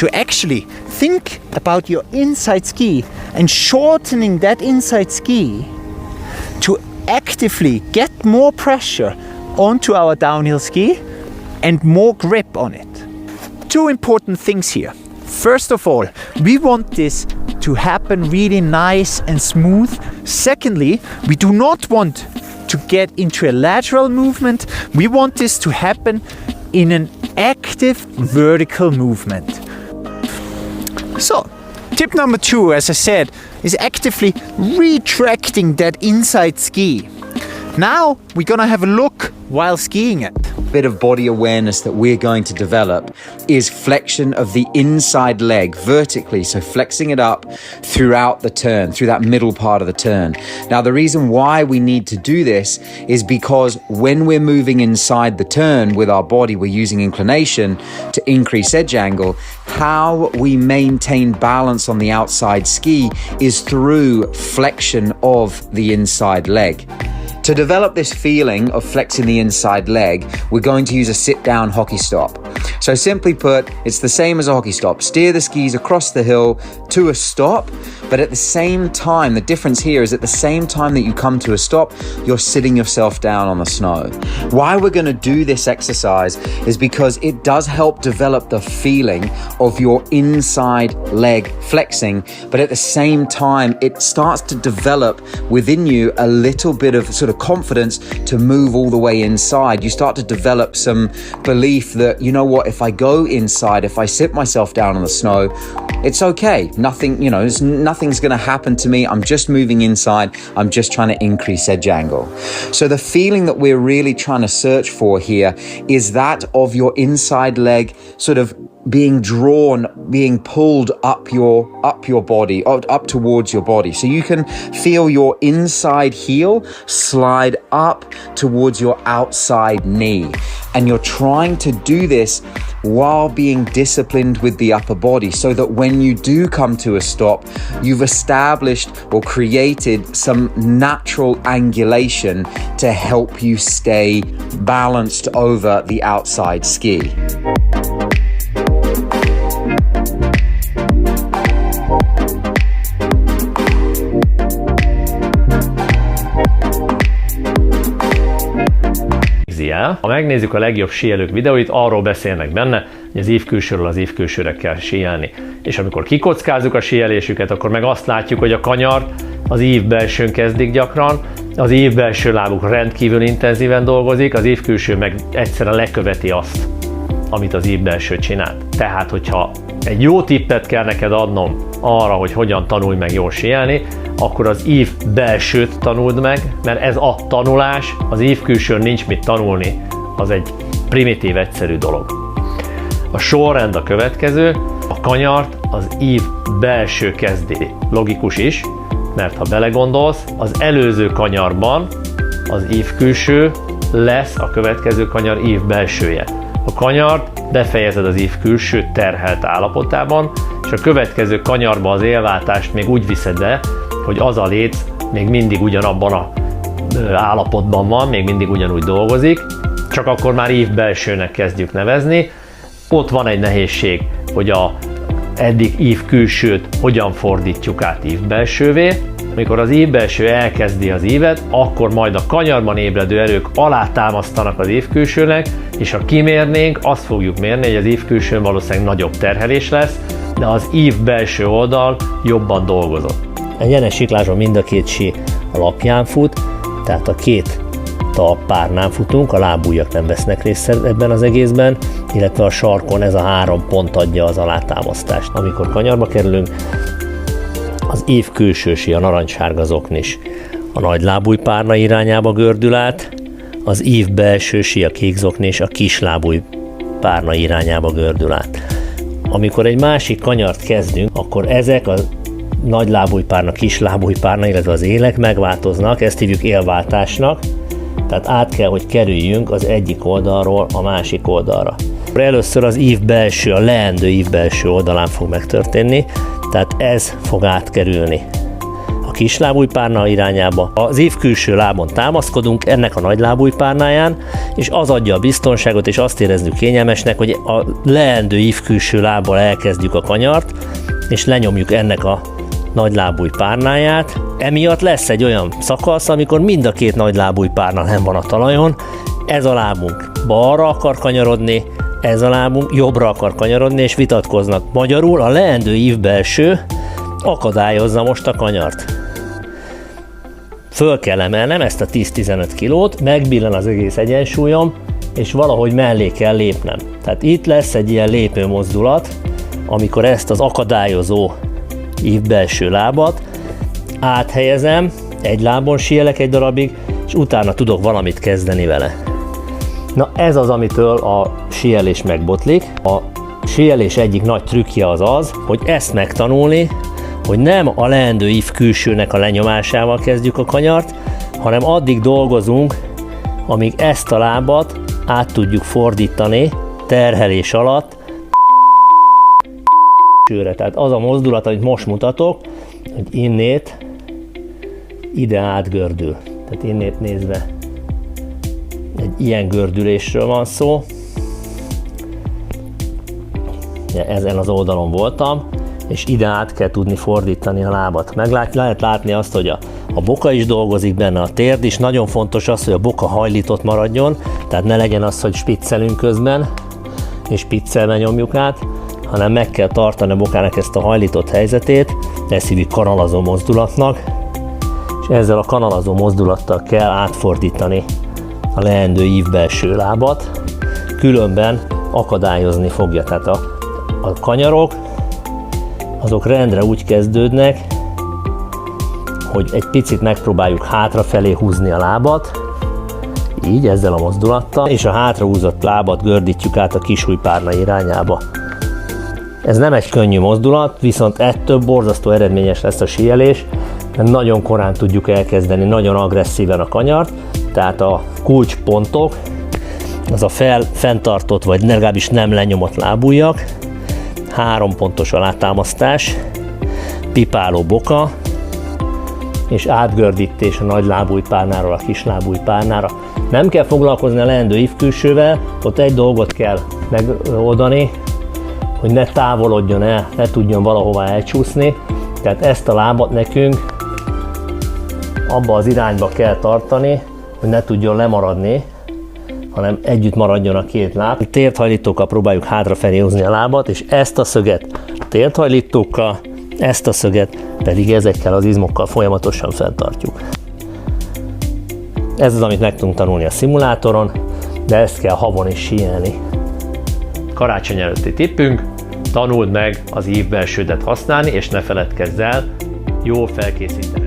to actually think about your inside ski and shortening that inside ski to actively get more pressure onto our downhill ski and more grip on it. Two important things here. First of all, we want this to happen really nice and smooth. Secondly, we do not want to get into a lateral movement. We want this to happen in an active vertical movement. So, tip number 2, as I said, is actively retracting that inside ski. Now we're gonna have a look while skiing it. Bit of body awareness that we're going to develop is flexion of the inside leg vertically, so flexing it up throughout the turn, through that middle part of the turn. Now the reason why we need to do this is because when we're moving inside the turn with our body, we're using inclination to increase edge angle. How we maintain balance on the outside ski is through flexion of the inside leg. To develop this feeling of flexing the inside leg, we're going to use a sit-down hockey stop. So simply put, it's the same as a hockey stop. Steer the skis across the hill to a stop, but at the same time, the difference here is at the same time that you come to a stop, you're sitting yourself down on the snow. Why we're going to do this exercise is because it does help develop the feeling of your inside leg flexing, but at the same time, it starts to develop within you a little bit of sort of confidence to move all the way inside. You start to develop some belief that, you know what, if I go inside, if I sit myself down on the snow, it's okay. Nothing, nothing's going to happen to me. I'm just moving inside. I'm just trying to increase edge angle. So the feeling that we're really trying to search for here is that of your inside leg sort of being drawn, being pulled up your body, up towards your body. So you can feel your inside heel slide up towards your outside knee. And you're trying to do this while being disciplined with the upper body so that when you do come to a stop, you've established or created some natural angulation to help you stay balanced over the outside ski. Ha megnézzük a legjobb síelők videóit, arról beszélnek benne, hogy az ívkülsőről az ívkülsőre kell síelni. És amikor kikockázzuk a síelésüket, akkor meg azt látjuk, hogy a kanyart az ív belsőn kezdik gyakran, az ív belső lábuk rendkívül intenzíven dolgozik, az ívkülső meg egyszerűen leköveti azt, amit az ív belső csinál. Tehát, hogyha egy jó tippet kell neked adnom arra, hogy hogyan tanulj meg jól síelni, akkor az ív belsőt tanuld meg, mert ez a tanulás, az ív külsőn nincs mit tanulni, az egy primitív, egyszerű dolog. A sorrend a következő, a kanyart az ív belső kezdi. Logikus is, mert ha belegondolsz, az előző kanyarban az ív külső lesz a következő kanyar ív belsője. A kanyart befejezed az ív külső terhelt állapotában, és a következő kanyarban az élváltást még úgy viszed be, hogy az a léc még mindig ugyanabban a állapotban van, még mindig ugyanúgy dolgozik, csak akkor már ív belsőnek kezdjük nevezni. Ott van egy nehézség, hogy a eddig ív külsőt hogyan fordítjuk át ív belsővé. Amikor az ív belső elkezdi az ívet, akkor majd a kanyarban ébredő erők alátámasztanak az ív külsőnek, és ha kimérnénk, azt fogjuk mérni, hogy az ív külsőn valószínűleg nagyobb terhelés lesz, de az ív belső oldal jobban dolgozott. A gyenes sikláson mind a két sí a lapján fut, tehát a két talppárnán futunk, a lábujjak nem vesznek részt ebben az egészben, illetve a sarkon ez a 3 pont adja az alátámasztást. Amikor kanyarba kerülünk, az ív külső sí, a narancssárga zoknis a nagy lábújpárna irányába gördül át, az ív belső sí, a kék zoknis a kis lábújpárna irányába gördül át. Amikor egy másik kanyart kezdünk, akkor ezek a nagy lábújpárna, kis lábújpárna, illetve az élek megváltoznak, ezt hívjuk élváltásnak, tehát át kell, hogy kerüljünk az egyik oldalról a másik oldalra. Először az ív belső, a leendő ív belső oldalán fog megtörténni, tehát ez fog átkerülni a kis lábújpárna irányába. Az ív külső lábon támaszkodunk, ennek a nagy lábújpárnáján, és az adja a biztonságot, és azt érezzük kényelmesnek, hogy a leendő ív külső lábbal elkezdjük a kanyart, és lenyomjuk ennek a nagy lábújpárnáját. Emiatt lesz egy olyan szakasz, amikor mind a két nagy lábújpárna nem van a talajon, ez a lábunk balra akar kanyarodni, ez a lábunk jobbra akar kanyarodni, és vitatkoznak. Magyarul a leendő ív belső akadályozza most a kanyart. Föl kell emelnem ezt a 10-15 kilót, megbillen az egész egyensúlyom, és valahogy mellé kell lépnem. Tehát itt lesz egy ilyen lépő mozdulat, amikor ezt az akadályozó ív belső lábat áthelyezem, egy lábon síelek egy darabig, és utána tudok valamit kezdeni vele. Na ez az, amitől a síelés megbotlik. A síelés egyik nagy trükkje az, hogy ezt megtanulni, hogy nem a leendő ív külsőnek a lenyomásával kezdjük a kanyart, hanem addig dolgozunk, amíg ezt a lábat át tudjuk fordítani terhelés alatt. Tehát az a mozdulat, amit most mutatok, hogy innét ide átgördül. Tehát innét nézve egy ilyen gördülésről van szó. Ezen az oldalon voltam, és ide át kell tudni fordítani a lábat. Lehet látni azt, hogy a boka is dolgozik benne, a térd is. Nagyon fontos az, hogy a boka hajlított maradjon, tehát ne legyen az, hogy spiccelünk közben, és spiccelve nyomjuk át, hanem meg kell tartani a bokának ezt a hajlított helyzetét, ezt hívjuk kanalazó mozdulatnak, és ezzel a kanalazó mozdulattal kell átfordítani a leendő ív belső lábat, különben akadályozni fogja. Tehát a kanyarok azok rendre úgy kezdődnek, hogy egy picit megpróbáljuk hátrafelé húzni a lábat, így ezzel a mozdulattal, és a hátrahúzott lábat gördítjük át a kisújpárna irányába. Ez nem egy könnyű mozdulat, viszont ettől borzasztó eredményes lesz a síelés, mert nagyon korán tudjuk elkezdeni, nagyon agresszíven a kanyart, tehát a kulcspontok, az a fenntartott, vagy legalábbis nem lenyomott lábujjak, 3 pontos alátámasztás, pipáló boka, és átgördítés a nagy lábújpárnáról a kis lábújpárnára. Nem kell foglalkozni a leendő ív külsővel, ott egy dolgot kell megoldani, hogy ne távolodjon el, ne tudjon valahová elcsúszni. Tehát ezt a lábat nekünk abba az irányba kell tartani, hogy ne tudjon lemaradni, hanem együtt maradjon a két láb. Térdhajlítókkal próbáljuk hátrafelé húzni a lábat, és ezt a szöget térdhajlítókkal, ezt a szöget pedig ezekkel az izmokkal folyamatosan fenntartjuk. Ez az, amit meg tudunk tanulni a szimulátoron, de ezt kell havon is síelni. Karácsony előtti tippünk, tanuld meg az ív belsődet használni, és ne feledkezz el jól felkészíteni.